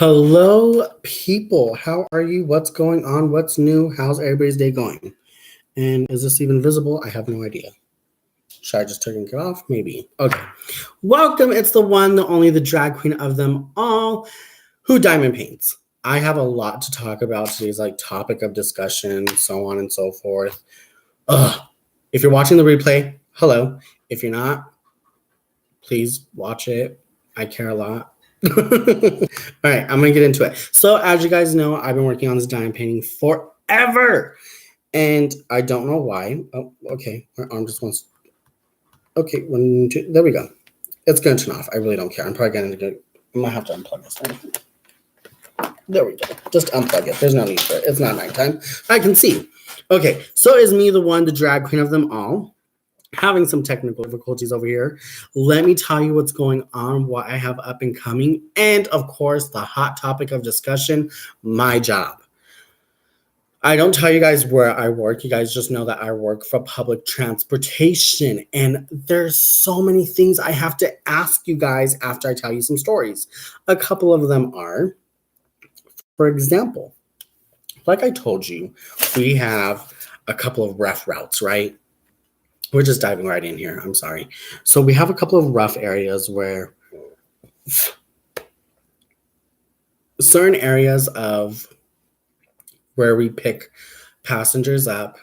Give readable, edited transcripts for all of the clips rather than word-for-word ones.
Hello, people. How are you? What's going on? What's new? How's everybody's day going? And is this even visible? I have no idea. Should I just turn it off? Maybe. Okay. Welcome. It's the one, the only, the drag queen of them all, who diamond paints. I have a lot to talk about today's topic of discussion, so on and so forth. If you're watching the replay, hello. If you're not, please watch it. I care a lot. All right, I'm gonna get into it. So as you guys know, I've been working on this diamond painting forever, and I don't know why. Oh, okay, my arm just wants. Okay, 1, 2. There we go. It's gonna turn off. I really don't care. I'm probably gonna go. I might have to unplug this thing. There we go. Just unplug it. There's no need for it. It's not nighttime. I can see. Okay, so is me the one, the drag queen of them all, having some technical difficulties over here. Let me tell you what's going on, what I have up and coming, and of course, the hot topic of discussion, my job. I don't tell you guys where I work. You guys just know that I work for public transportation, and there's so many things I have to ask you guys after I tell you some stories. A couple of them are, for example, like I told you, we have a couple of rough routes, right? We're just diving right in here. I'm sorry. So we have a couple of rough areas where certain areas of where we pick passengers up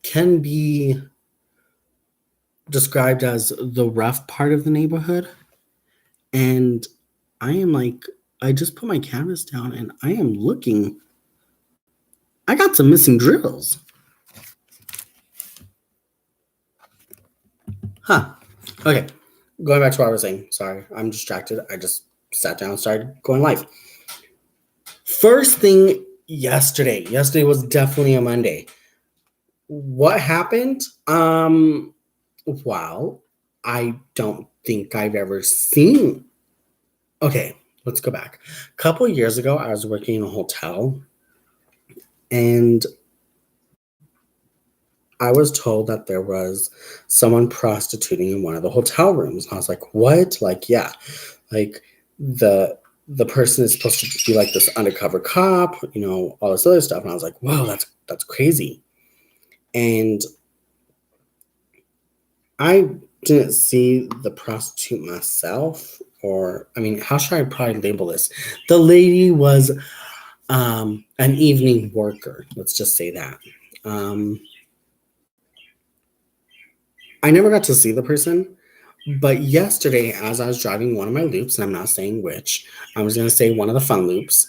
can be described as the rough part of the neighborhood. And I just put my canvas down and I am looking. I got some missing drills. Okay, going back to what I was saying. Sorry, I'm distracted. I just sat down and started going live. First thing yesterday. Yesterday was definitely a Monday. What happened? Wow, I don't think I've ever seen. Okay, let's go back. A couple of years ago, I was working in a hotel, and I was told that there was someone prostituting in one of the hotel rooms. I was like, what? Yeah. The person is supposed to be like this undercover cop, all this other stuff. And I was like, wow, that's crazy. And I didn't see the prostitute myself, how should I probably label this? The lady was an evening worker. Let's just say that. I never got to see the person, but yesterday, as I was driving one of my loops, and I'm not saying which, I was going to say one of the fun loops,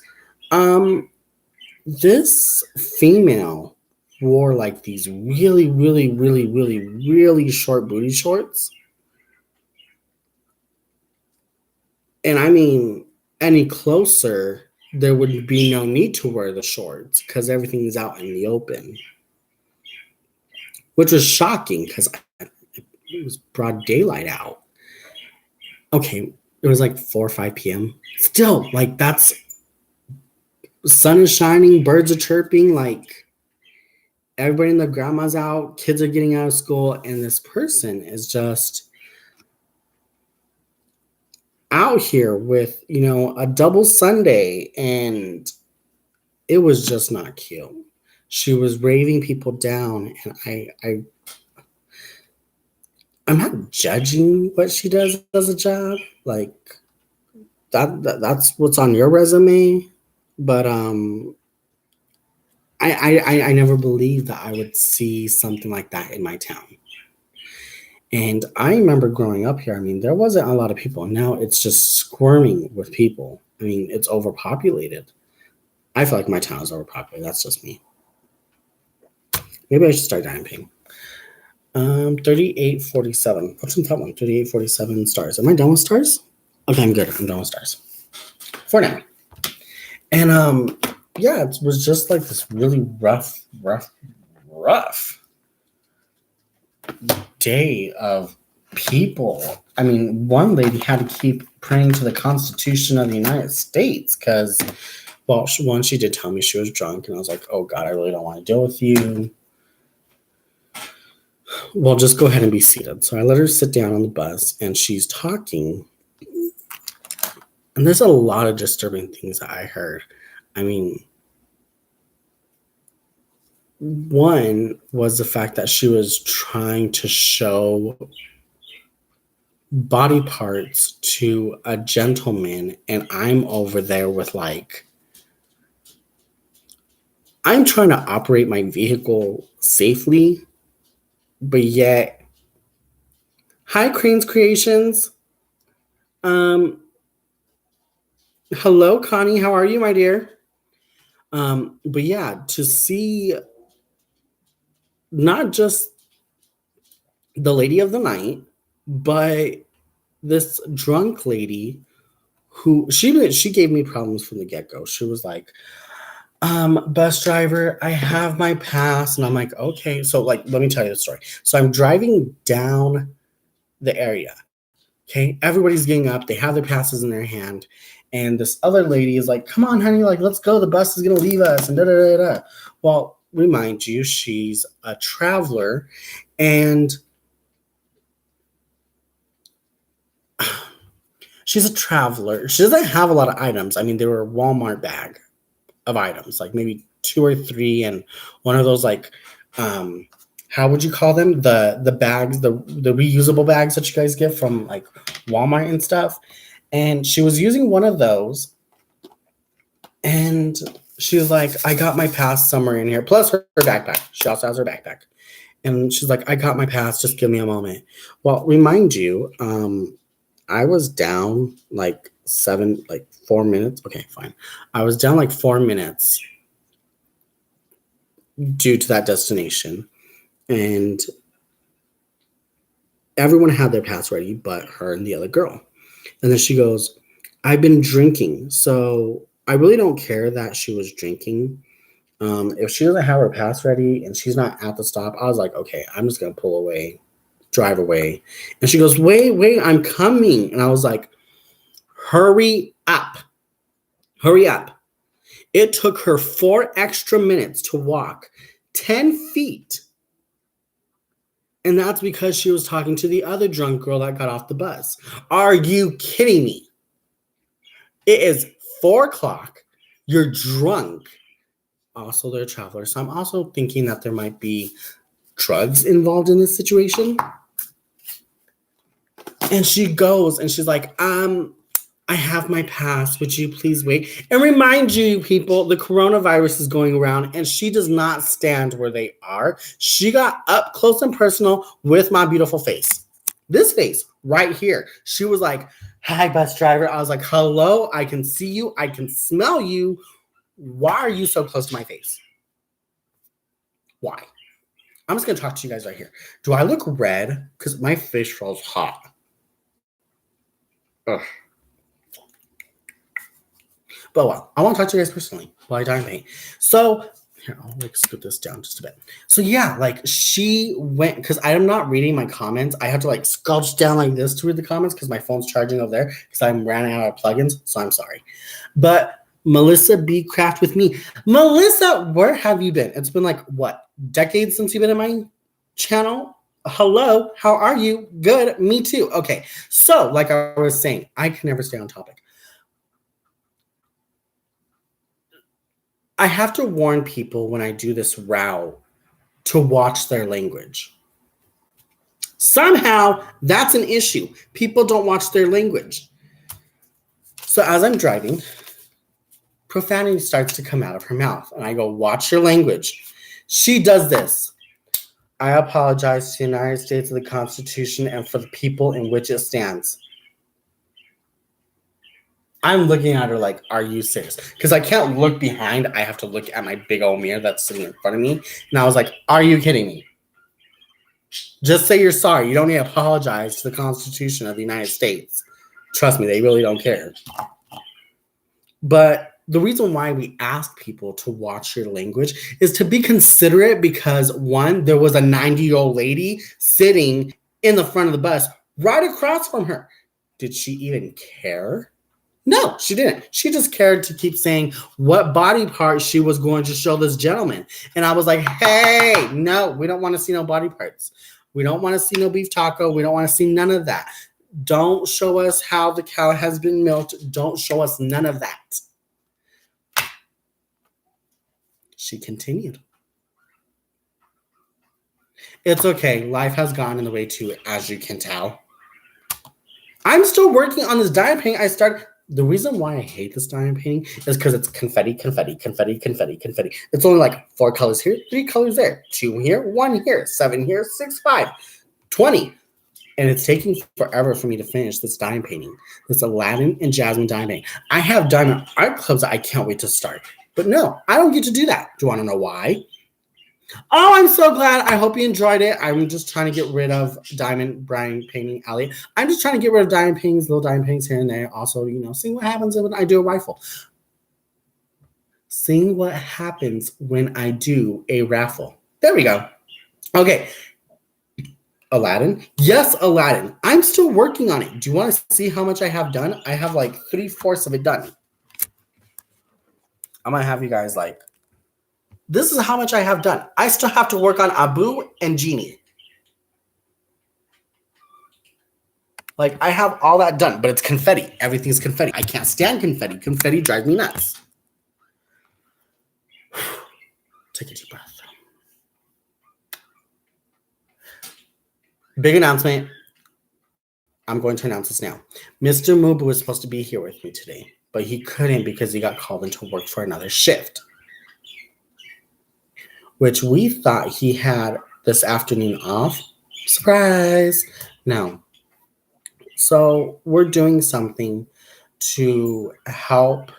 this female wore these really, really, really, really, really short booty shorts. And I mean, any closer, there would be no need to wear the shorts because everything is out in the open, which was shocking because it was broad daylight out. Okay, it was 4 or 5 p.m. Still, that's sun is shining, birds are chirping, everybody and their grandma's out, kids are getting out of school, and this person is just out here with, a double sundae, and it was just not cute. She was raving people down, and I'm not judging what she does as a job. That's what's on your resume. But I never believed that I would see something like that in my town. And I remember growing up here, there wasn't a lot of people. Now it's just squirming with people. It's overpopulated. I feel like my town is overpopulated. That's just me. Maybe I should start diamond painting. 3847. What's in that one? 3847 stars. Am I done with stars? Okay, I'm good. I'm done with stars. For now. And yeah, it was just this really rough day of people. One lady had to keep praying to the Constitution of the United States because, she did tell me she was drunk, and I was like, oh God, I really don't want to deal with you. Well, just go ahead and be seated. So I let her sit down on the bus, and she's talking. And there's a lot of disturbing things that I heard. I mean, one was the fact that she was trying to show body parts to a gentleman, and I'm over there with like, I'm trying to operate my vehicle safely, but yet, hi, Cranes Creations. Hello, Connie. How are you, my dear? But yeah, to see not just the lady of the night, but this drunk lady who she gave me problems from the get-go. She was like, bus driver, I have my pass. And I'm like, okay. So like, let me tell you the story. So I'm driving down the area. Okay. Everybody's getting up. They have their passes in their hand. And this other lady is like, come on, honey, like, let's go. The bus is going to leave us. And da da da da. Well, remind you, she's a traveler. And she's a traveler. She doesn't have a lot of items. I mean, they were a Walmart bag of items, like maybe 2 or 3, and one of those like, how would you call them? The bags, the reusable bags that you guys get from like Walmart and stuff. And she was using one of those, and she's like, I got my pass somewhere in here. Plus her backpack. She also has her backpack. And she's like, I got my pass. Just give me a moment. Well, remind you, I was down like 4 minutes. Okay, fine. I was down like 4 minutes due to that destination. And everyone had their pass ready but her and the other girl. And then she goes, I've been drinking. So I really don't care that she was drinking. If she doesn't have her pass ready and she's not at the stop, I was like, okay, I'm just going to pull away, drive away. And she goes, wait, I'm coming. And I was like, hurry up. Hurry up. It took her 4 extra minutes to walk 10 feet. And that's because she was talking to the other drunk girl that got off the bus. Are you kidding me? It is 4 o'clock. You're drunk. Also, they're travelers. So I'm also thinking that there might be drugs involved in this situation. And she goes and she's like, I have my pass. Would you please wait? And remind you, people, the coronavirus is going around and she does not stand where they are. She got up close and personal with my beautiful face. This face right here. She was like, hi, bus driver. I was like, hello, I can see you. I can smell you. Why are you so close to my face? Why? I'm just going to talk to you guys right here. Do I look red? Because my face rolls hot. Ugh. But well, I want to talk to you guys personally while I die in pain. So here, I'll like scoot this down just a bit. So yeah, like she went, because I am not reading my comments. I have to like sculpt down like this to read the comments because my phone's charging over there because I'm running out of plugins. So I'm sorry. But Melissa B. Craft with me. Melissa, where have you been? It's been like, what, decades since you've been in my channel? Hello, how are you? Good, me too. Okay, so like I was saying, I can never stay on topic. I have to warn people when I do this route to watch their language. Somehow, that's an issue. People don't watch their language. So as I'm driving, profanity starts to come out of her mouth. And I go, watch your language. She does this. I apologize to the United States of the Constitution and for the people in which it stands. I'm looking at her like, are you serious? Because I can't look behind. I have to look at my big old mirror that's sitting in front of me. And I was like, are you kidding me? Just say you're sorry. You don't need to apologize to the Constitution of the United States. Trust me, they really don't care. But the reason why we ask people to watch your language is to be considerate because, one, there was a 90-year-old lady sitting in the front of the bus right across from her. Did she even care? No, she didn't. She just cared to keep saying what body part she was going to show this gentleman. And I was like, hey, no, we don't want to see no body parts. We don't want to see no beef taco. We don't want to see none of that. Don't show us how the cow has been milked. Don't show us none of that. She continued. It's okay. Life has gone in the way too, as you can tell. I'm still working on this diamond painting. The reason why I hate this diamond painting is because it's confetti, confetti, confetti, confetti, confetti. It's only like 4 colors here, 3 colors there, 2 here, 1 here, 7 here, 6, 5, 20. And it's taking forever for me to finish this diamond painting. This Aladdin and Jasmine diamond painting. I have diamond art clubs that I can't wait to start. But no, I don't get to do that. Do you want to know why? Oh, I'm so glad. I hope you enjoyed it. I'm just trying to get rid of diamond Brian painting Elliot. I'm just trying to get rid of diamond paintings, little diamond paintings here and there. Also, seeing what happens when I do a rifle. Seeing what happens when I do a raffle. There we go. Okay. Aladdin? Yes, Aladdin. I'm still working on it. Do you want to see how much I have done? I have like 3/4 of it done. I'm going to have you guys like, this is how much I have done. I still have to work on Abu and Genie. Like, I have all that done, but it's confetti. Everything's confetti. I can't stand confetti. Confetti drives me nuts. Take a deep breath. Big announcement. I'm going to announce this now. Mr. Mubu was supposed to be here with me today, but he couldn't because he got called into work for another shift, which we thought he had this afternoon off. Surprise! No. So we're doing something to help.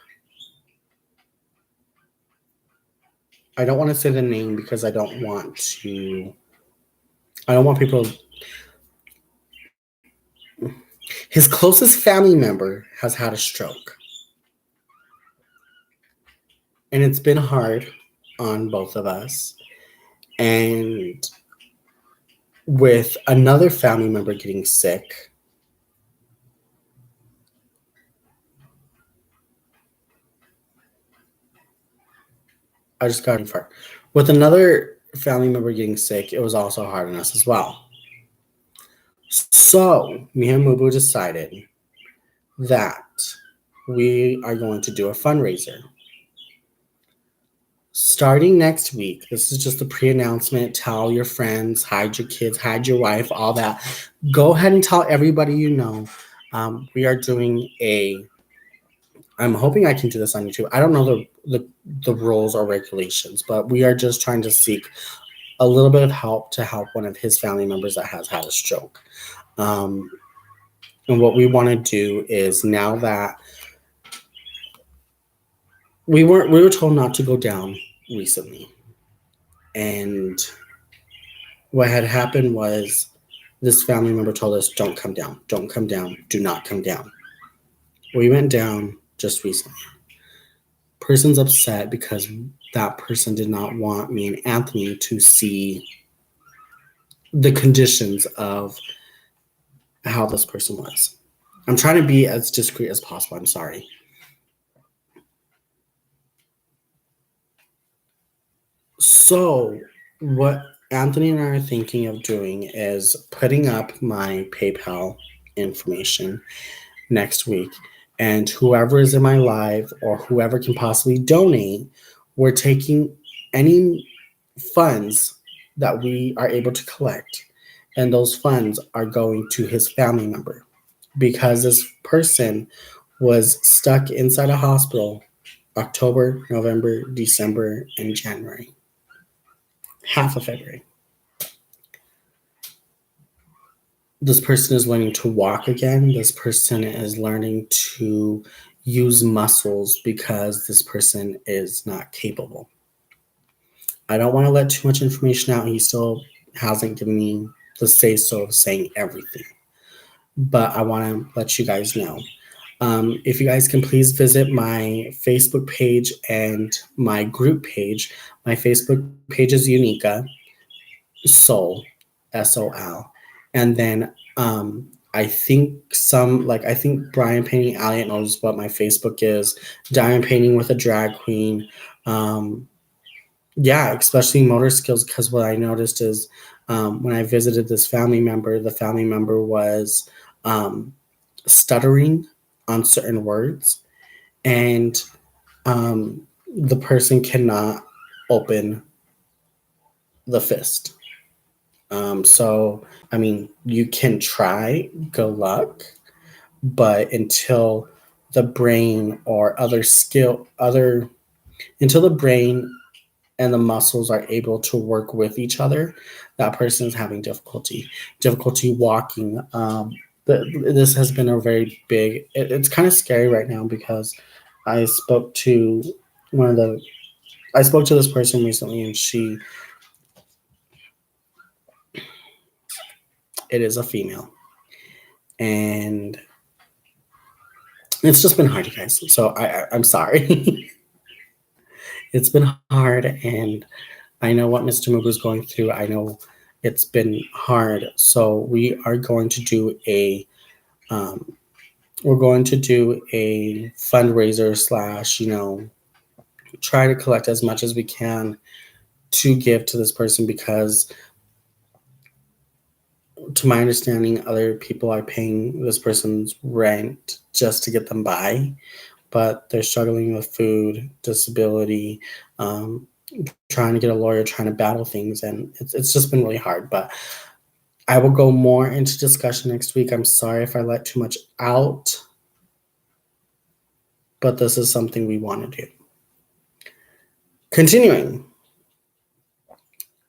I don't want to say the name because I don't want people. His closest family member has had a stroke. And it's been hard on both of us. And with another family member getting sick, I just got far. With another family member getting sick, it was also hard on us as well. So me and Mubu decided that we are going to do a fundraiser. Starting next week, this is just a pre-announcement. Tell your friends, hide your kids, hide your wife, all that. Go ahead and tell everybody you know. We are doing I'm hoping I can do this on YouTube. I don't know the rules or regulations, but we are just trying to seek a little bit of help to help one of his family members that has had a stroke. And what we want to do is, now that we were told not to go down recently, and what had happened was this family member told us, don't come down, do not come down. We went down just recently. Person's upset because that person did not want me and Anthony to see the conditions of how this person was. I'm trying to be as discreet as possible. I'm sorry. So what Anthony and I are thinking of doing is putting up my PayPal information next week. And whoever is in my live or whoever can possibly donate, we're taking any funds that we are able to collect. And those funds are going to his family member, because this person was stuck inside a hospital October, November, December, and January. Half of February. This person is learning to walk again. This person is learning to use muscles because this person is not capable. I don't want to let too much information out. He still hasn't given me the say-so of saying everything. But I want to let you guys know. If you guys can please visit my Facebook page and my group page. My Facebook page is Unica Soul, S-O-L. And then I think Brian Painting Elliot knows what my Facebook is. Diamond Painting with a Drag Queen. Especially motor skills, because what I noticed is when I visited this family member, the family member was stuttering on certain words, and the person cannot open the fist. So, I mean, you can try, good luck, but until the brain or until the brain and the muscles are able to work with each other, that person is having difficulty walking. This has been a very big, it's kind of scary right now because I spoke to I spoke to this person recently, and it is a female, and it's just been hard, you guys. So I'm sorry. It's been hard, and I know what Mr. Mubu's going through. I know it's been hard. So we are going to do a fundraiser slash, try to collect as much as we can to give to this person, because to my understanding, other people are paying this person's rent just to get them by, but they're struggling with food, disability, trying to get a lawyer, trying to battle things, and it's just been really hard. But I will go more into discussion next week. I'm sorry if I let too much out, but this is something we want to do. Continuing,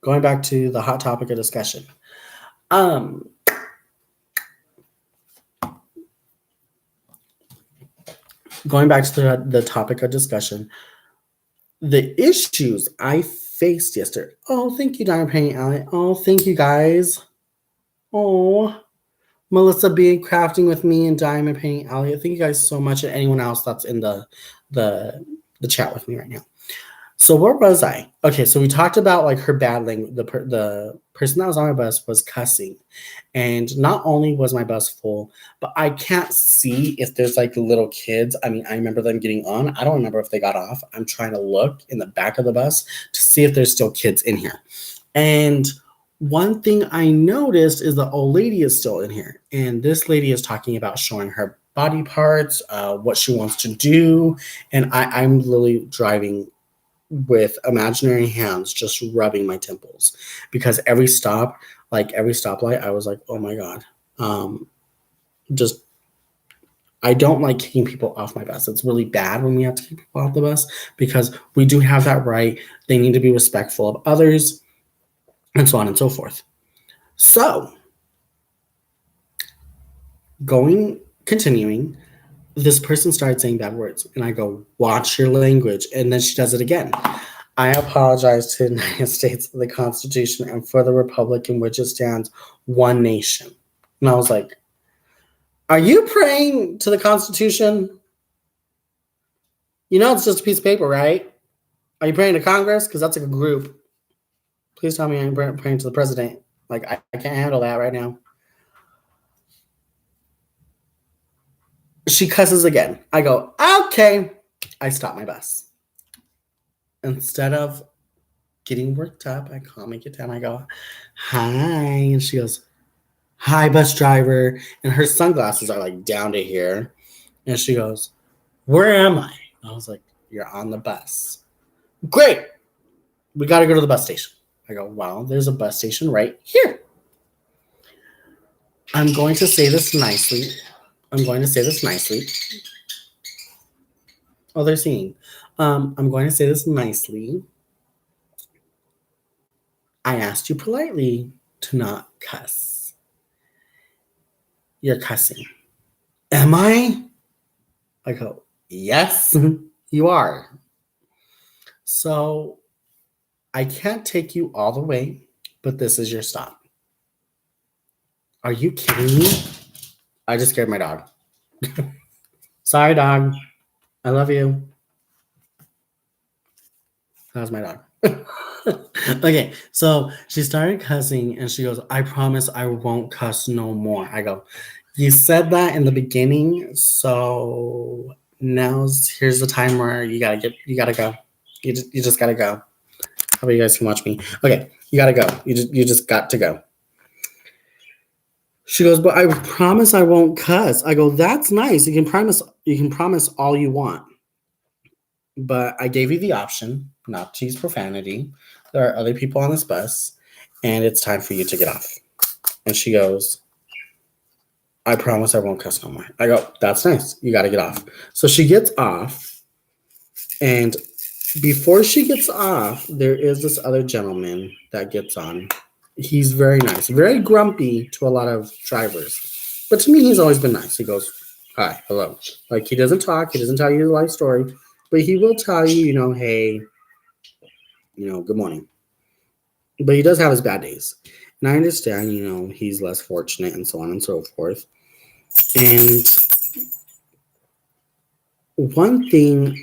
going back to the hot topic of discussion. Going back to the topic of discussion, the issues I faced yesterday. Oh, thank you, Diamond Painting Alley. Oh, thank you, guys. Oh, Melissa being crafting with me and Diamond Painting Alley. Thank you guys so much, and anyone else that's in the chat with me right now. So where was I? Okay, so we talked about like her battling. The person that was on my bus was cussing, and not only was my bus full, but I can't see if there's like little kids. I mean, I remember them getting on. I don't remember if they got off. I'm trying to look in the back of the bus to see if there's still kids in here. And one thing I noticed is the old lady is still in here, and this lady is talking about showing her body parts, what she wants to do, and I'm literally driving with imaginary hands just rubbing my temples, because every stoplight, I was like, oh my God. I don't like kicking people off my bus. It's really bad when we have to kick people off the bus, because we do have that right. They need to be respectful of others, and so on and so forth. So, continuing, this person started saying bad words, and I go, watch your language. And then she does it again. I apologize to the United States, the Constitution, and for the republic in which it stands, one nation. And I was like, are you praying to the Constitution? You know, it's just a piece of paper, right? Are you praying to Congress? Because that's like a group. Please tell me I'm praying to the president. Like, I can't handle that right now. She cusses again. I go, okay. I stop my bus. Instead of getting worked up, I calm and get down. I go, hi. And she goes, hi, bus driver. And her sunglasses are like down to here. And she goes, where am I? I was like, you're on the bus. Great. We got to go to the bus station. I go, well, there's a bus station right here. I'm going to say this nicely. Oh, they're singing. I'm going to say this nicely. I asked you politely to not cuss. You're cussing. Am I? I go, yes, you are. So I can't take you all the way, but this is your stop. Are you kidding me? I just scared my dog. Sorry, dog. I love you. That was my dog. Okay, so she started cussing, and she goes, I promise I won't cuss no more. I go, you said that in the beginning, so here's the time where you gotta go. You just gotta go. How about you guys can watch me? Okay, you gotta go. You just got to go. She goes, but I promise I won't cuss. I go, that's nice. You can promise all you want. But I gave you the option not to use profanity. There are other people on this bus, and it's time for you to get off. And she goes, I promise I won't cuss no more. I go, that's nice. You got to get off. So she gets off, and before she gets off, there is this other gentleman that gets on. He's very nice, very grumpy to a lot of drivers. But to me, he's always been nice. He goes, hi, hello. Like, he doesn't talk. He doesn't tell you the life story. But he will tell you, hey, good morning. But he does have his bad days. And I understand, he's less fortunate and so on and so forth. And one thing,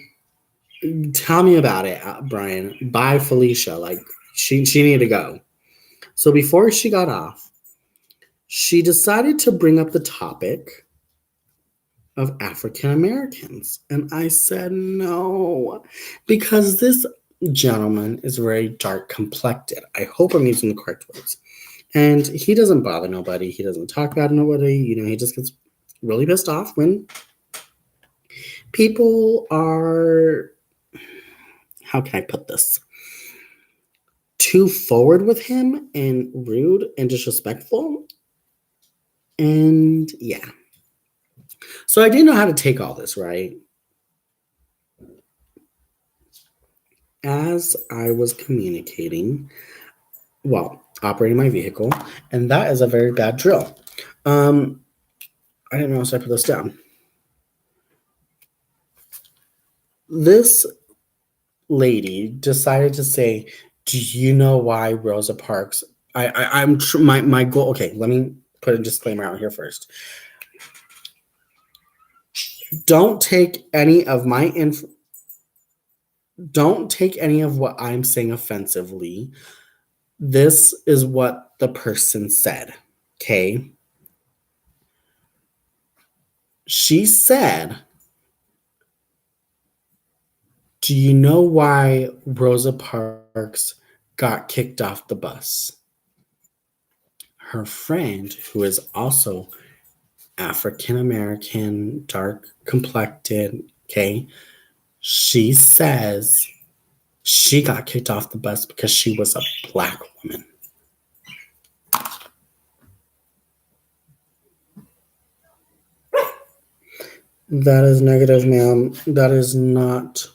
tell me about it, Brian. Bye, Felicia. Like, she needed to go. So before she got off, she decided to bring up the topic of African Americans. And I said no, because this gentleman is very dark complected. I hope I'm using the correct words. And he doesn't bother nobody. He doesn't talk bad to nobody. He just gets really pissed off when people are, how can I put this? Too forward with him and rude and disrespectful. And yeah. So I didn't know how to take all this, right? As I was communicating, operating my vehicle, and that is a very bad drill. I didn't know I put this down. This lady decided to say, do you know why Rosa Parks? My goal. Okay, let me put a disclaimer out here first. Don't take any of don't take any of what I'm saying offensively. This is what the person said. Okay. She said, do you know why Rosa Parks got kicked off the bus? Her friend, who is also African American, dark complected, okay, she says she got kicked off the bus because she was a Black woman. That is negative, ma'am. That is not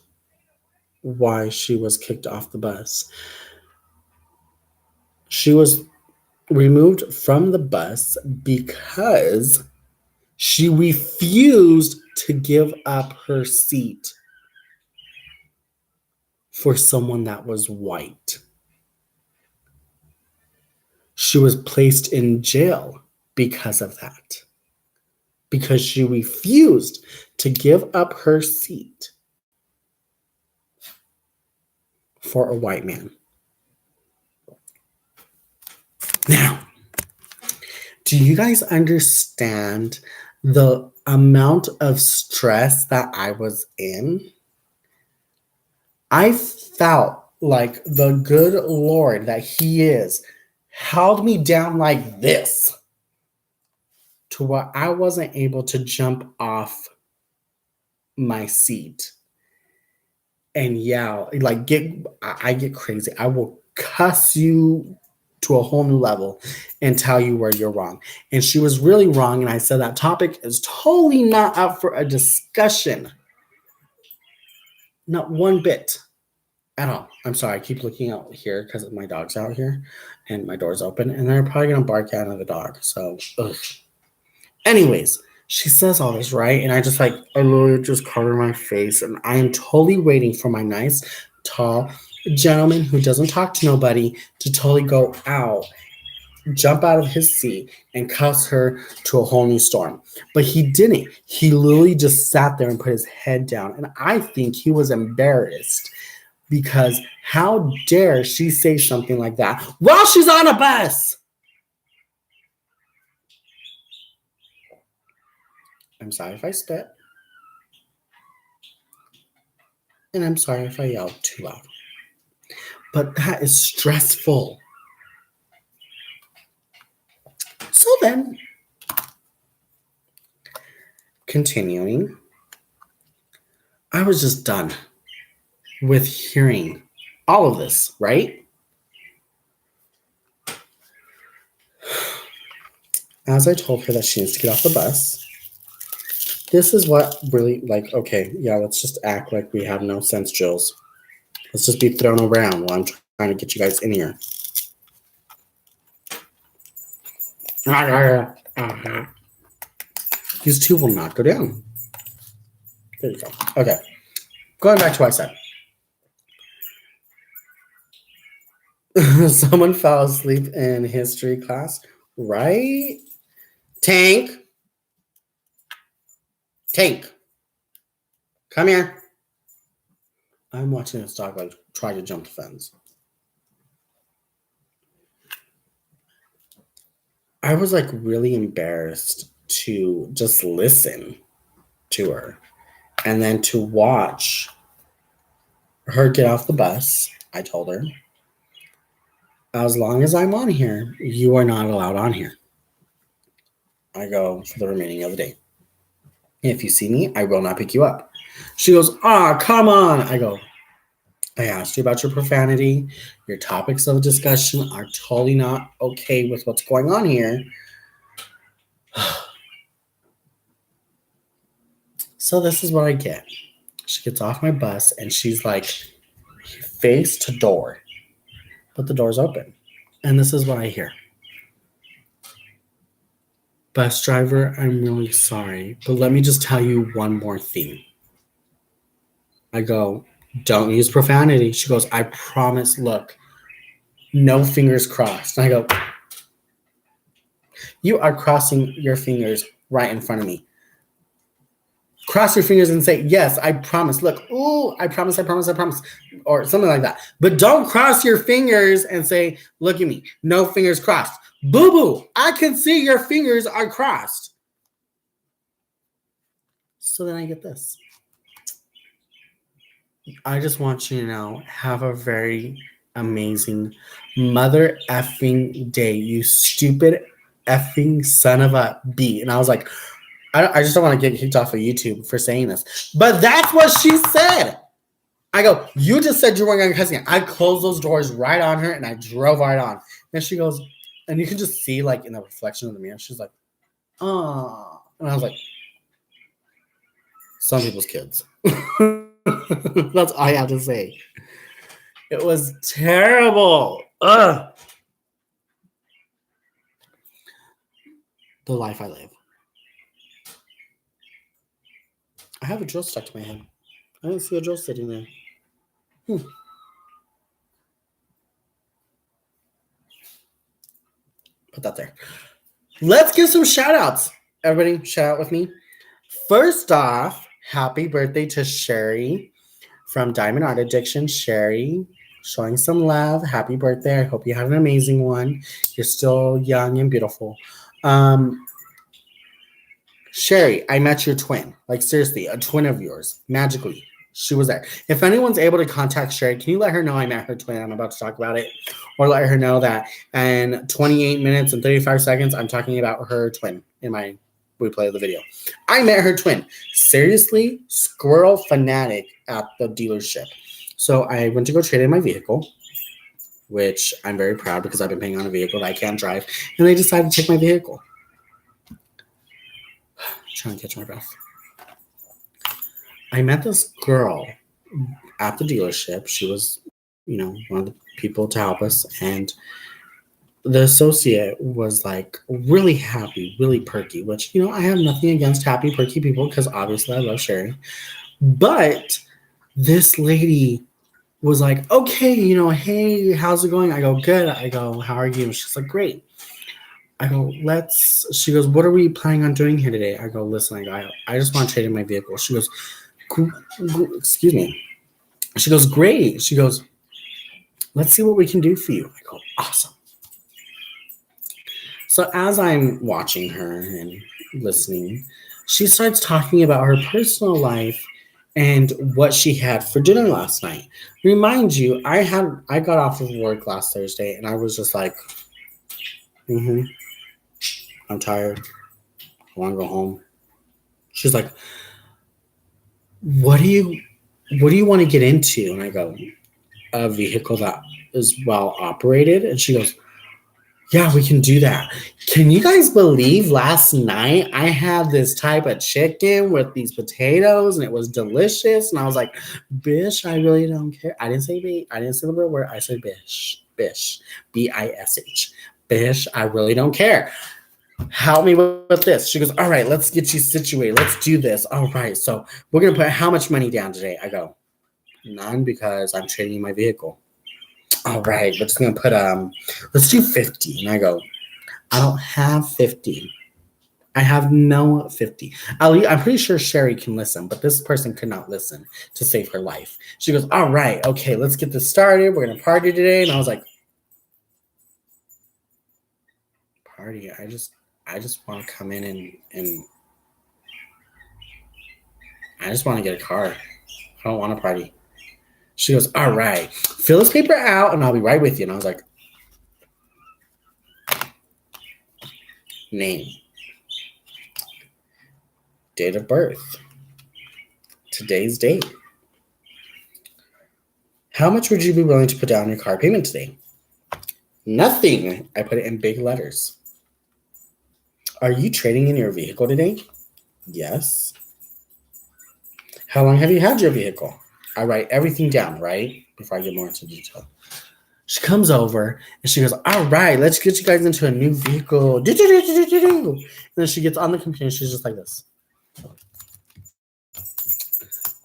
why she was kicked off the bus. She was removed from the bus because she refused to give up her seat for someone that was white. She was placed in jail because of that. Because she refused to give up her seat for a white man. Now, do you guys understand the amount of stress that I was in? I felt like the good Lord that He is held me down like this to where I wasn't able to jump off my seat and yell, I get crazy. I will cuss you to a whole new level and tell you where you're wrong. And she was really wrong. And I said that topic is totally not up for a discussion. Not one bit at all. I'm sorry. I keep looking out here because my dog's out here and my door's open and they're probably going to bark at another dog. So, anyways, she says all this, right? And I literally just cover my face and I am totally waiting for my nice, tall gentleman who doesn't talk to nobody to totally go out, jump out of his seat and cuss her to a whole new storm. But he didn't. He literally just sat there and put his head down. And I think he was embarrassed because how dare she say something like that while she's on a bus? I'm sorry if I spit. And I'm sorry if I yelled too loud. But that is stressful. So then, continuing, I was just done with hearing all of this, right? As I told her that she needs to get off the bus, this is what really, like, okay, yeah, let's just act like we have no sense, Jules. Let's just be thrown around while I'm trying to get you guys in here. These two will not go down. There you go. Okay. Going back to what I said. Someone fell asleep in history class, right? Tank. Come here. I'm watching this dog like try to jump the fence. I was like really embarrassed to just listen to her and then to watch her get off the bus. I told her, as long as I'm on here, you are not allowed on here. I go for the remaining of the day. If you see me, I will not pick you up. She goes, come on. I go, I asked you about your profanity. Your topics of discussion are totally not okay with what's going on here. So this is what I get. She gets off my bus and she's like face to door, but the door's open. And this is what I hear. Bus driver, I'm really sorry, but let me just tell you one more thing. I go, don't use profanity. She goes, I promise, look, no fingers crossed. And I go, you are crossing your fingers right in front of me. Cross your fingers and say, yes, I promise. Look, I promise. Or something like that. But don't cross your fingers and say, look at me. No fingers crossed. Boo-boo, I can see your fingers are crossed. So then I get this. I just want you to know, have a very amazing mother effing day, you stupid effing son of a B. And I was like, I just don't want to get kicked off of YouTube for saying this. But that's what she said. I go, you just said you weren't going to cuss me. I closed those doors right on her and I drove right on. And she goes, and you can just see like in the reflection of the mirror, she's like, oh. And I was like, some people's kids. That's all I have to say. It was terrible. Ugh. The life I live. I have a drill stuck to my head. I didn't see a drill sitting there. Put that there. Let's give some shout outs. Everybody, shout out with me. First off, happy birthday to Sherry from Diamond Art Addiction. Sherry, showing some love. Happy birthday. I hope you had an amazing one. You're still young and beautiful. Sherry, I met your twin. Like, seriously, a twin of yours. Magically. She was there. If anyone's able to contact Sherry, can you let her know I met her twin? I'm about to talk about it. Or let her know that in 28 minutes and 35 seconds, I'm talking about her twin in my replay of the video. I met her twin. Seriously, squirrel fanatic at the dealership. So I went to go trade in my vehicle, which I'm very proud because I've been paying on a vehicle that I can't drive. And they decided to take my vehicle. Trying to catch my breath. I met this girl at the dealership. She was, one of the people to help us. And the associate was like really happy, really perky, which, I have nothing against happy, perky people because obviously I love Sherry. But this lady was like, okay, hey, how's it going? I go, good. I go, how are you? And she's like, great. I go, she goes, what are we planning on doing here today? I go, listen, I just want to trade in my vehicle. She goes, excuse me. She goes, great. She goes, let's see what we can do for you. I go, awesome. So as I'm watching her and listening, she starts talking about her personal life and what she had for dinner last night. Remind you, I got off of work last Thursday and I was just like, I'm tired. I want to go home. She's like, what do you want to get into? And I go, a vehicle that is well operated. And she goes, yeah, we can do that. Can you guys believe last night I had this type of chicken with these potatoes and it was delicious? And I was like, bish, I really don't care. I didn't say B. I didn't say the real word. I said bish. Bish. B-I-S-H. Bish, I really don't care. Help me with this. She goes, all right, let's get you situated. Let's do this. All right, so we're going to put how much money down today? I go, none, because I'm trading in my vehicle. All right, we're just gonna put let's do 50. And I go, I don't have 50. I have no 50. I'm pretty sure Sherry can listen, but this person could not listen to save her life. She goes, all right, okay, let's get this started. We're gonna party today. And I was like, party? I just want to come in and I just want to get a car. I don't want to party. She goes, all right, fill this paper out and I'll be right with you. And I was like, name, date of birth, today's date. How much would you be willing to put down your car payment today? Nothing. I put it in big letters. Are you trading in your vehicle today? Yes. How long have you had your vehicle? I write everything down, right? Before I get more into detail. She comes over and she goes, all right, let's get you guys into a new vehicle. And then she gets on the computer and she's just like this.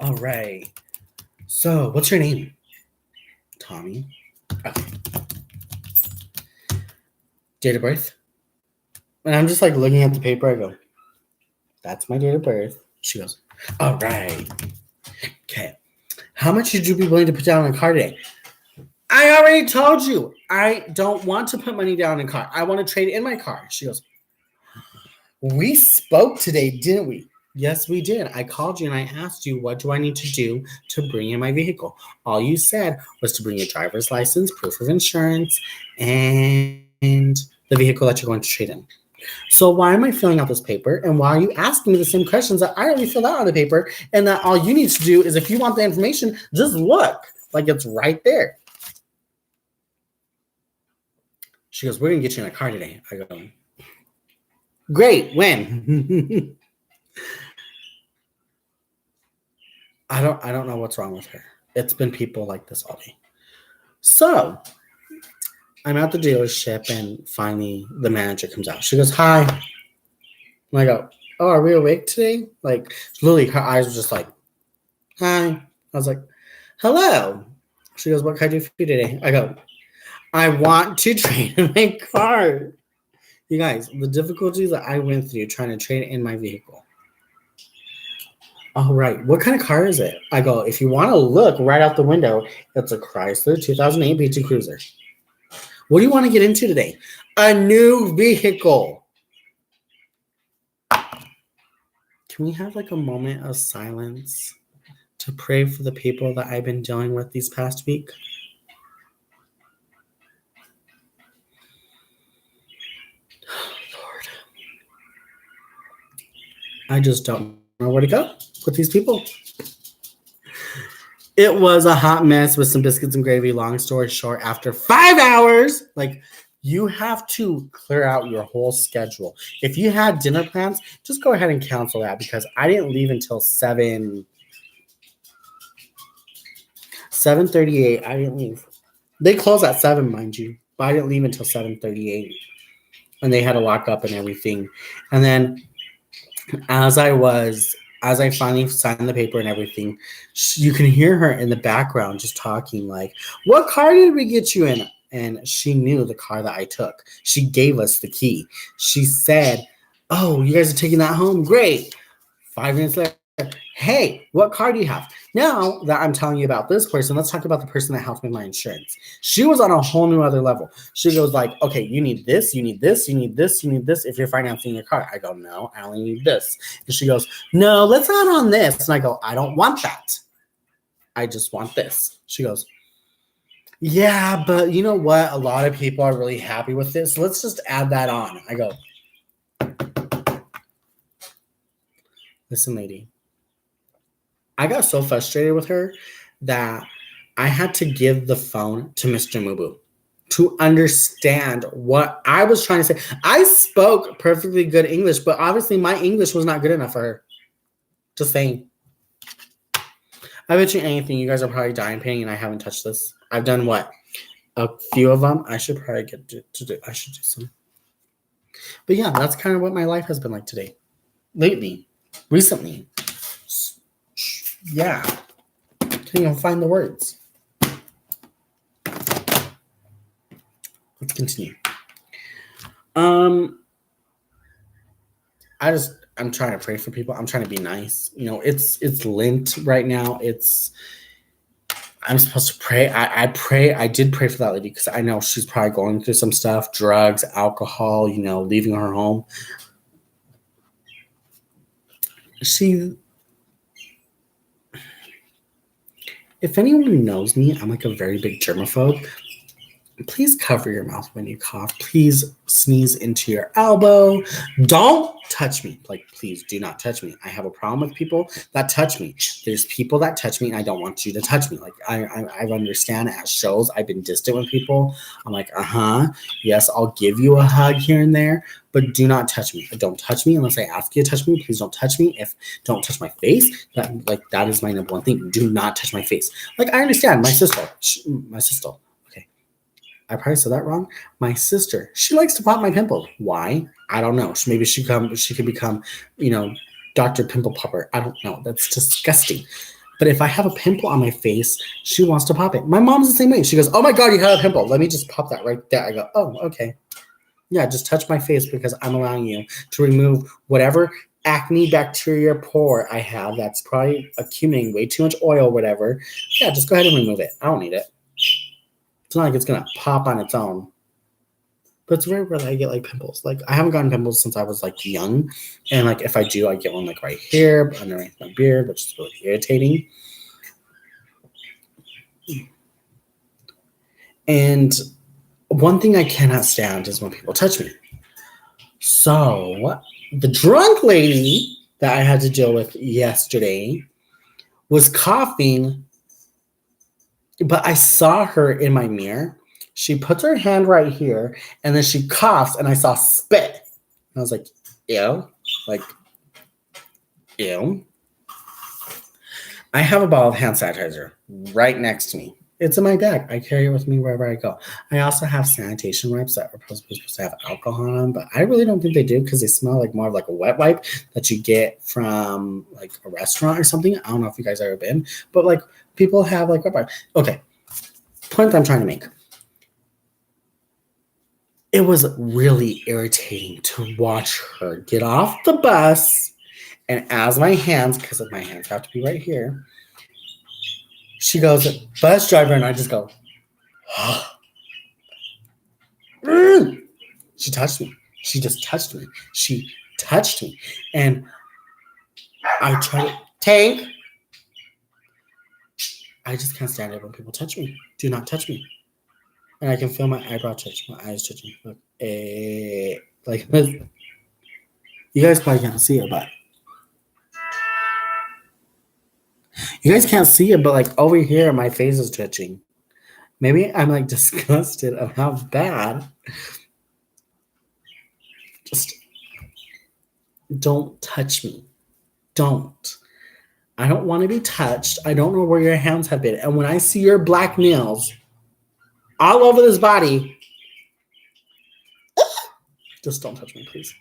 All right. So what's your name? Tommy. Okay. Date of birth? And I'm just like looking at the paper. I go, that's my date of birth. She goes, all right. Okay. How much would you be willing to put down on a car today? I already told you. I don't want to put money down in a car. I want to trade in my car. She goes, we spoke today, didn't we? Yes, we did. I called you and I asked you, what do I need to do to bring in my vehicle? All you said was to bring your driver's license, proof of insurance, and the vehicle that you're going to trade in. So why am I filling out this paper? And why are you asking me the same questions that I already filled out on the paper? And that all you need to do is, if you want the information, just look. Like, it's right there. She goes, we're going to get you in a car today. I go, great. When? I don't know what's wrong with her. It's been people like this all day. So I'm at the dealership and finally the manager comes out. She goes, hi. And I go, oh, are we awake today? Like, Lily, her eyes were just like, hi. I was like, hello. She goes, what can I do for you today? I go, I want to trade in my car. You guys, the difficulties that I went through trying to trade in my vehicle. All right, what kind of car is it? I go, if you want to look right out the window, it's a Chrysler 2008 PT Cruiser. What do you want to get into today? A new vehicle. Can we have like a moment of silence to pray for the people that I've been dealing with these past week? Lord. I just don't know where to go with these people. It was a hot mess with some biscuits and gravy. Long story short, after 5 hours, like, you have to clear out your whole schedule. If you had dinner plans, just go ahead and cancel that, because I didn't leave until 7:38. I didn't leave. They close at 7, mind you, but I didn't leave until 7:38, and they had to lock up and everything. And then as I finally signed the paper and everything, you can hear her in the background just talking like, what car did we get you in? And she knew the car that I took. She gave us the key. She said, oh, you guys are taking that home? Great. 5 minutes later, hey, what car do you have? Now that I'm telling you about this person, let's talk about the person that helped me with my insurance. She was on a whole new other level. She goes like, okay, you need this, you need this, you need this, you need this if you're financing your car. I go, no, I only need this. And she goes, no, let's add on this. And I go, I don't want that. I just want this. She goes, yeah, but you know what? A lot of people are really happy with this. So let's just add that on. I go, Listen, lady. I got so frustrated with her that I had to give the phone to Mr. Mubu to understand what I was trying to say. I spoke perfectly good English, but obviously my English was not good enough for her. Just saying. I bet you anything, you guys are probably dying paying, and I haven't touched this. I've done what? A few of them. I should probably get to do. I should do some. But yeah, that's kind of what my life has been like today. Lately. Recently. Yeah. Can't even find the words. Let's continue. I'm trying to pray for people. I'm trying to be nice. You know, it's Lent right now. I'm supposed to pray. I did pray for that lady because I know she's probably going through some stuff, drugs, alcohol, you know, leaving her home. If anyone knows me, I'm like a very big germaphobe. Please cover your mouth when you cough. Please sneeze into your elbow. Don't touch me. Like, please do not touch me. I have a problem with people that touch me. There's people that touch me, and I don't want you to touch me. Like, I understand at shows, I've been distant with people. I'm like, yes, I'll give you a hug here and there, but do not touch me. Don't touch me unless I ask you to touch me. Please don't touch me. Don't touch my face. That is my number one thing. Do not touch my face. Like, I understand. My sister. I probably said that wrong. My sister, she likes to pop my pimples. Why? I don't know. Maybe she could become, you know, Dr. Pimple Popper. I don't know. That's disgusting. But if I have a pimple on my face, she wants to pop it. My mom's the same way. She goes, "Oh my God, you have a pimple. Let me just pop that right there." I go, "Oh, okay. Yeah, just touch my face because I'm allowing you to remove whatever acne bacteria pore I have that's probably accumulating way too much oil, whatever. Yeah, just go ahead and remove it. I don't need it. It's not like it's gonna pop on its own." But it's rare that I get like pimples. Like, I haven't gotten pimples since I was like young, and like if I do, I get one like right here underneath my beard, which is really irritating. And one thing I cannot stand is when people touch me. So the drunk lady that I had to deal with yesterday was coughing, but I saw her in my mirror. She puts her hand right here, and then she coughs, and I saw spit. And I was like, ew. Like, ew. I have a bottle of hand sanitizer right next to me. It's in my bag. I carry it with me wherever I go. I also have sanitation wipes that are supposed to have alcohol on them, but I really don't think they do because they smell like more of like a wet wipe that you get from like a restaurant or something. I don't know if you guys have ever been, but like people have like wet wipe. Okay. Point I'm trying to make. It was really irritating to watch her get off the bus, and as my hands, because my hands have to be right here, she goes, "Bus driver," and I just go, She touched me. She just touched me. She touched me. And I try to, Tank, I just can't stand it when people touch me. Do not touch me. And I can feel my eyebrow touch, my eyes touching. Look, like this. You guys probably can't see it, but you guys can't see it, but like over here, my face is touching. Maybe I'm like disgusted of how bad. Just don't touch me. Don't. I don't want to be touched. I don't know where your hands have been. And when I see your black nails all over this body, just don't touch me, please.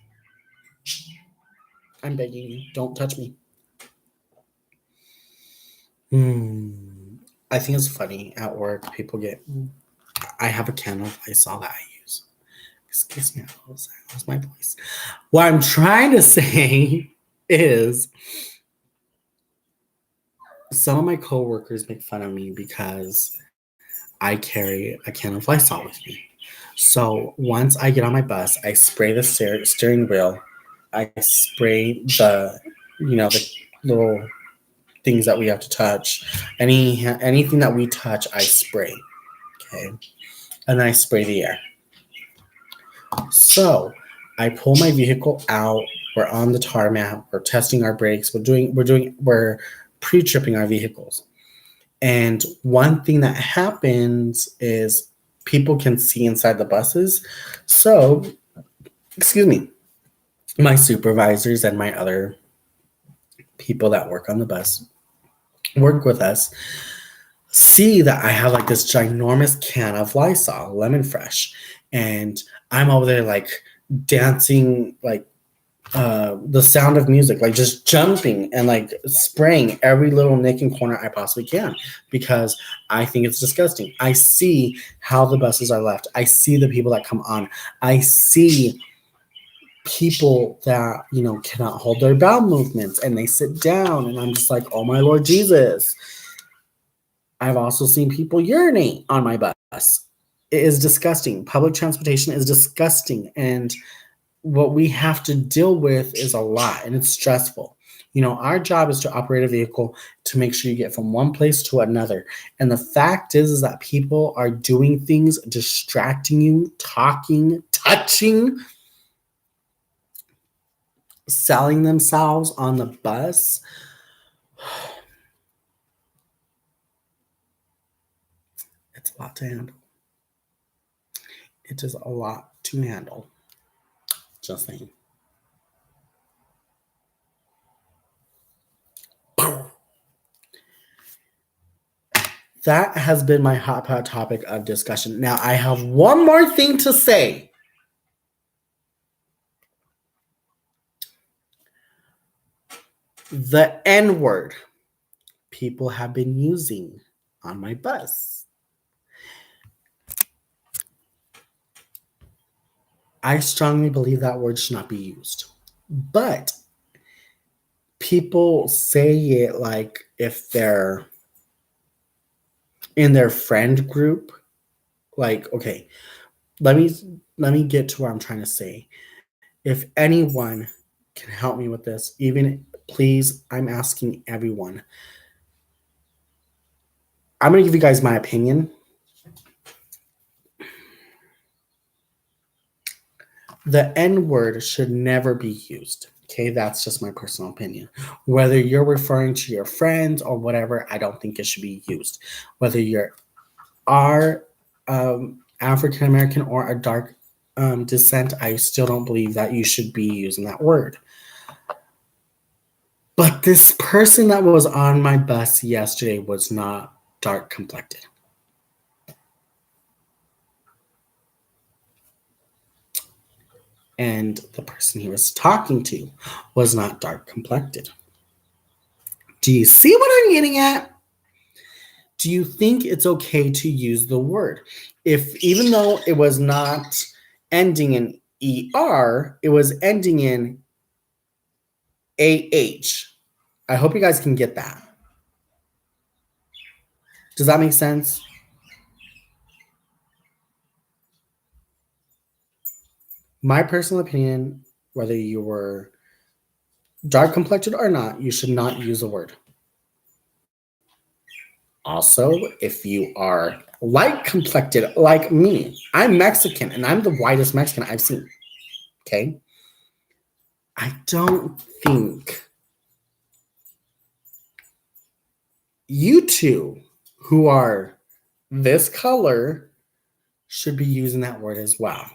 I'm begging you. Don't touch me. I think it's funny at work. People I have a candle I saw that I use. Excuse me, I lost my voice. What I'm trying to say is some of my coworkers make fun of me because I carry a can of Lysol with me. So once I get on my bus, I spray the steering wheel. I spray the little things that we have to touch. Anything that we touch, I spray. Okay. And then I spray the air. So I pull my vehicle out We're on the tarmac. We're testing our brakes. We're pre-tripping our vehicles. And one thing that happens is people can see inside the buses. So, excuse me, my supervisors and my other people that work on the bus, work with us, see that I have like this ginormous can of Lysol, lemon fresh. And I'm over there like dancing, like the sound of music, like just jumping and like spraying every little nick and corner I possibly can because I think it's disgusting. I see how the buses are left. I see the people that come on. I see people that, cannot hold their bowel movements and they sit down and I'm just like, oh my Lord Jesus. I've also seen people urinate on my bus. It is disgusting. Public transportation is disgusting. And what we have to deal with is a lot and it's stressful. Our job is to operate a vehicle to make sure you get from one place to another. And the fact is that people are doing things, distracting you, talking, touching, selling themselves on the bus. It's a lot to handle. It is a lot to handle. Just saying. That has been my hot pot topic of discussion. Now, I have one more thing to say. The N-word people have been using on my bus. I strongly believe that word should not be used. But people say it like if they're in their friend group. Like, okay, let me get to what I'm trying to say. If anyone can help me with this, even please, I'm asking everyone. I'm going to give you guys my opinion. The N-word should never be used. Okay, that's just my personal opinion. Whether you're referring to your friends or whatever, I don't think it should be used. Whether you are African American or a dark descent, I still don't believe that you should be using that word. But this person that was on my bus yesterday was not dark complected. And the person he was talking to was not dark complected. Do you see what I'm getting at? Do you think it's okay to use the word? If even though it was not ending in ER, it was ending in AH. I hope you guys can get that. Does that make sense? My personal opinion, whether you were dark complected or not, you should not use a word. Also, if you are light complected like me, I'm Mexican and I'm the whitest Mexican I've seen. Okay? I don't think you two who are this color should be using that word as well.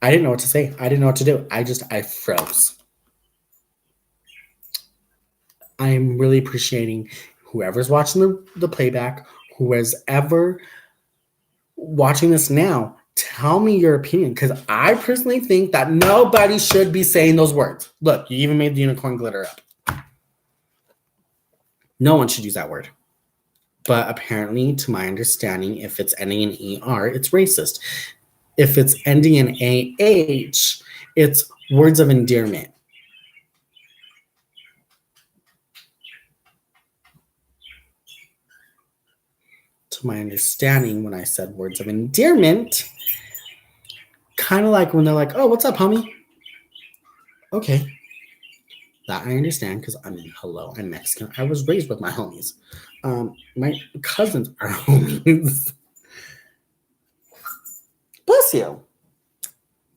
I didn't know what to say. I didn't know what to do. I froze. I'm really appreciating whoever's watching the playback, who is ever watching this now. Tell me your opinion, because I personally think that nobody should be saying those words. Look, you even made the unicorn glitter up. No one should use that word. But apparently, to my understanding, if it's ending in ER, it's racist. If it's ending in AH, it's words of endearment. To my understanding, when I said words of endearment, kind of like when they're like, oh, what's up, homie? Okay. That I understand because I'm Mexican. I was raised with my homies. My cousins are homies. Bless you.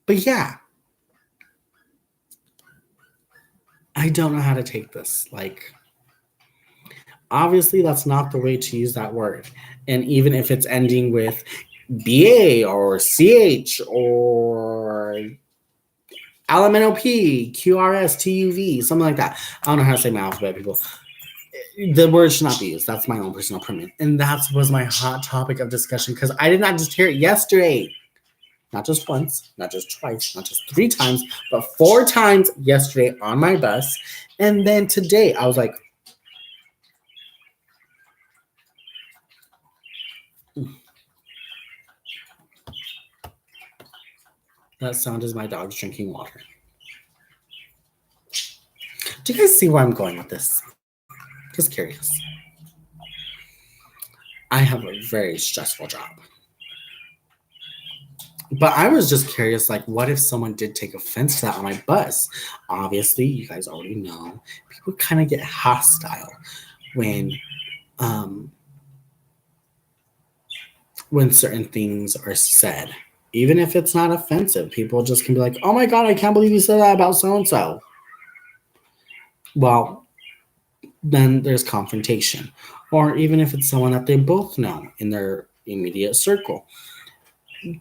But yeah, I don't know how to take this. Like, obviously, that's not the way to use that word. And even if it's ending with BA or CH or LMNOP, QRS, TUV, something like that. I don't know how to say my alphabet, people. The word should not be used. That's my own personal opinion. And that was my hot topic of discussion because I did not just hear it yesterday. Not just once, not just twice, not just 3 times, but 4 times yesterday on my bus. And then today, I was like, that sound is my dog's drinking water. Do you guys see where I'm going with this? Just curious. I have a very stressful job. But I was just curious, like, what if someone did take offense to that on my bus? Obviously, you guys already know, people kind of get hostile when certain things are said. Even if it's not offensive, people just can be like, oh my God, I can't believe you said that about so-and-so. Well, then there's confrontation. Or even if it's someone that they both know in their immediate circle.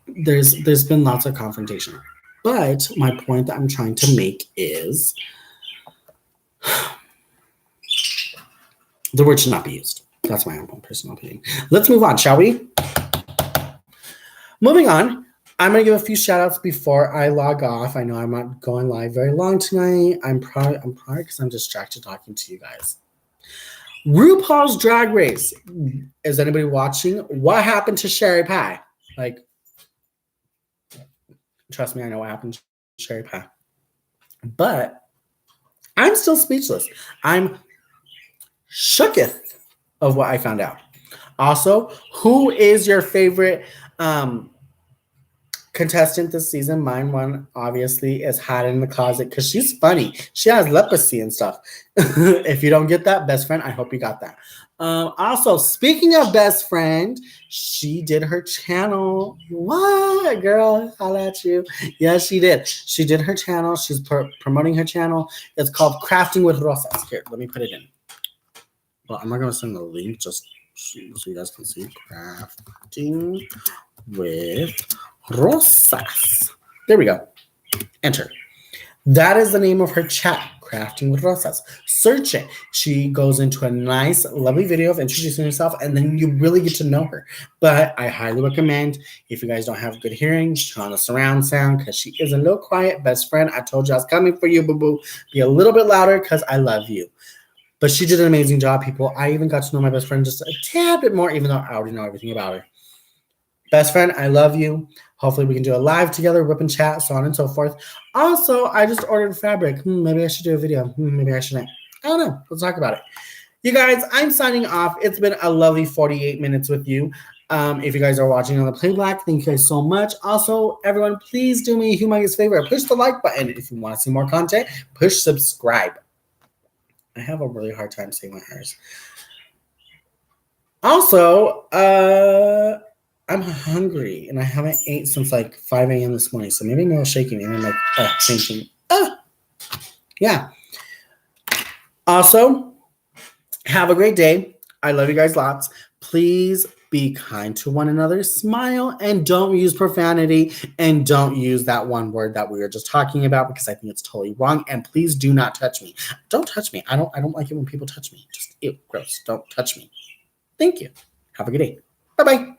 There's been lots of confrontation. But my point that I'm trying to make is the word should not be used. That's my own personal opinion. Let's move on, shall we? Moving on, I'm going to give a few shout outs before I log off. I know I'm not going live very long tonight. I'm probably because I'm distracted talking to you guys. RuPaul's Drag Race. Is anybody watching? What happened to Sherry Pie? Like, trust me, I know what happened to Sherry Pie. But I'm still speechless. I'm shooketh of what I found out. Also, who is your favorite contestant this season? Mine one, obviously, is Hiding in the Closet because she's funny. She has leprosy and stuff. If you don't get that, best friend, I hope you got that. Also, speaking of best friend, she did her channel. What, girl? Holla at you. Yes, she did. She did her channel. She's promoting her channel. It's called Crafting with Rosas. Here, let me put it in. Well, I'm not going to send the link just so you guys can see. Crafting with Rosas. There we go. Enter. That is the name of her chat, Crafting with Rosas. Search it. She goes into a nice, lovely video of introducing herself, and then you really get to know her. But I highly recommend, if you guys don't have good hearing, turn on the surround sound because she is a little quiet. Best friend, I told you I was coming for you, boo-boo. Be a little bit louder because I love you. But she did an amazing job, people. I even got to know my best friend just a tad bit more, even though I already know everything about her. Best friend, I love you. Hopefully we can do a live together, whip and chat, so on and so forth. Also, I just ordered fabric. Maybe I should do a video. Maybe I shouldn't. I don't know. Let's talk about it. You guys, I'm signing off. It's been a lovely 48 minutes with you. If you guys are watching on the playback, thank you guys so much. Also, everyone, please do me a humongous favor. Push the like button. If you want to see more content, push subscribe. I have a really hard time saying my R's. Also, I'm hungry and I haven't ate since like 5 a.m. this morning. So maybe I'm a little shaking and I'm like thinking, yeah. Also, have a great day. I love you guys lots. Please be kind to one another. Smile and don't use profanity and don't use that one word that we were just talking about because I think it's totally wrong. And please do not touch me. Don't touch me. I don't like it when people touch me. Just ew, gross. Don't touch me. Thank you. Have a good day. Bye-bye.